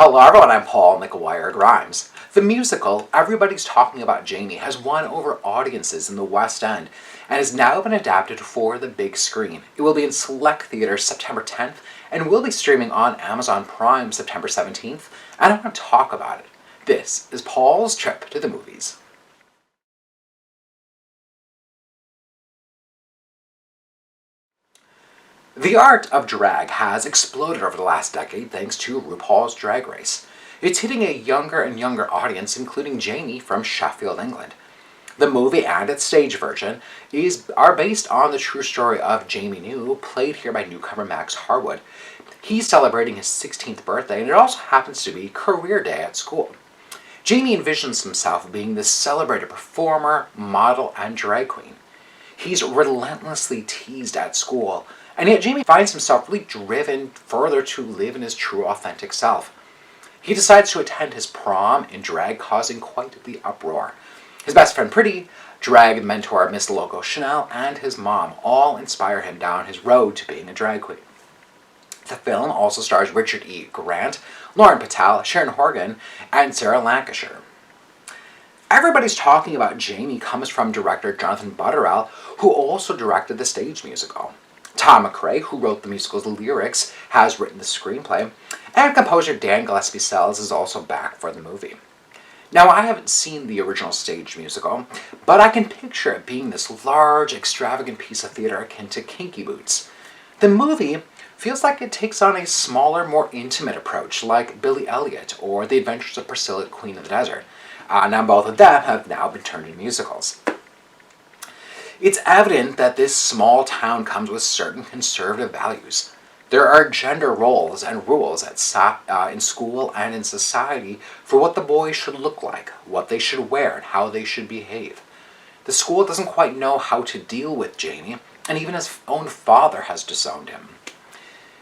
Hello everyone, I'm Paul McGuire Grimes. The musical Everybody's Talking About Jamie has won over audiences in the West End and has now been adapted for the big screen. It will be in select theaters September 10th and will be streaming on Amazon Prime September 17th, and I want to talk about it. This is Paul's trip to the movies. The art of drag has exploded over the last decade thanks to RuPaul's Drag Race. It's hitting a younger and younger audience, including Jamie from Sheffield, England. The movie and its stage version are based on the true story of Jamie New, played here by newcomer Max Harwood. He's celebrating his 16th birthday, and it also happens to be career day at school. Jamie envisions himself being this celebrated performer, model, and drag queen. He's relentlessly teased at school, and yet Jamie finds himself really driven further to live in his true, authentic self. He decides to attend his prom in drag, causing quite the uproar. His best friend Pretty, drag mentor Miss Loco Chanel, and his mom all inspire him down his road to being a drag queen. The film also stars Richard E. Grant, Lauren Patel, Sharon Horgan, and Sarah Lancashire. Everybody's Talking About Jamie comes from director Jonathan Butterowell, who also directed the stage musical. Tom McRae, who wrote the musical's lyrics, has written the screenplay, and composer Dan Gillespie Sells is also back for the movie. Now, I haven't seen the original stage musical, but I can picture it being this large, extravagant piece of theater akin to Kinky Boots. The movie feels like it takes on a smaller, more intimate approach, like Billy Elliot or The Adventures of Priscilla, Queen of the Desert. Now, both of them have now been turned into musicals. It's evident that this small town comes with certain conservative values. There are gender roles and rules in school and in society for what the boys should look like, what they should wear, and how they should behave. The school doesn't quite know how to deal with Jamie, and even his own father has disowned him.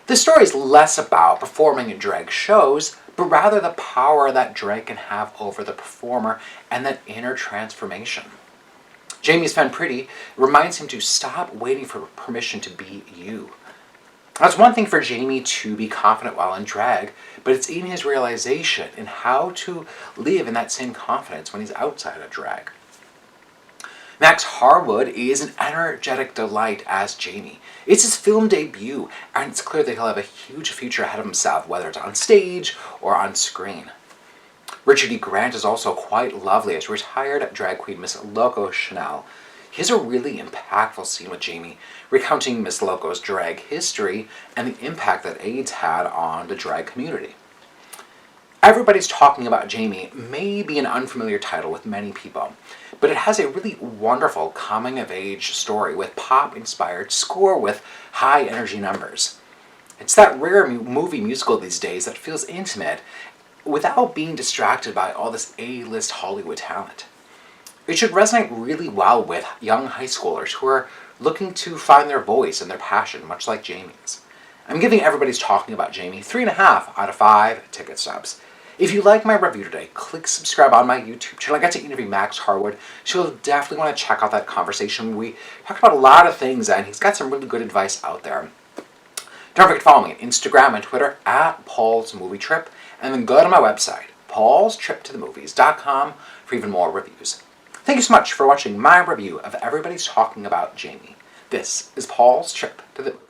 The story is less about performing in drag shows, but rather the power that drag can have over the performer and that inner transformation. Jamie's friend Pretty reminds him to stop waiting for permission to be you. Now, it's one thing for Jamie to be confident while in drag, but it's in his realization in how to live in that same confidence when he's outside of drag. Max Harwood is an energetic delight as Jamie. It's his film debut, and it's clear that he'll have a huge future ahead of himself, whether it's on stage or on screen. Richard E. Grant is also quite lovely as retired drag queen Miss Loco Chanel. He has a really impactful scene with Jamie, recounting Miss Loco's drag history and the impact that AIDS had on the drag community. Everybody's Talking About Jamie may be an unfamiliar title with many people, but it has a really wonderful coming-of-age story with pop-inspired score with high-energy numbers. It's that rare movie musical these days that feels intimate without being distracted by all this A-list Hollywood talent. It should resonate really well with young high schoolers who are looking to find their voice and their passion, much like Jamie's. I'm giving Everybody's Talking About Jamie 3.5 out of 5 ticket stubs. If you like my review today, click subscribe on my YouTube channel. I got to interview Max Harwood, so you'll definitely want to check out that conversation. We talked about a lot of things, and he's got some really good advice out there. Don't forget to follow me on Instagram and Twitter at Paul's Movie Trip, and then go to my website, paulstriptothemovies.com, for even more reviews. Thank you so much for watching my review of Everybody's Talking About Jamie. This is Paul's Trip to the Movies.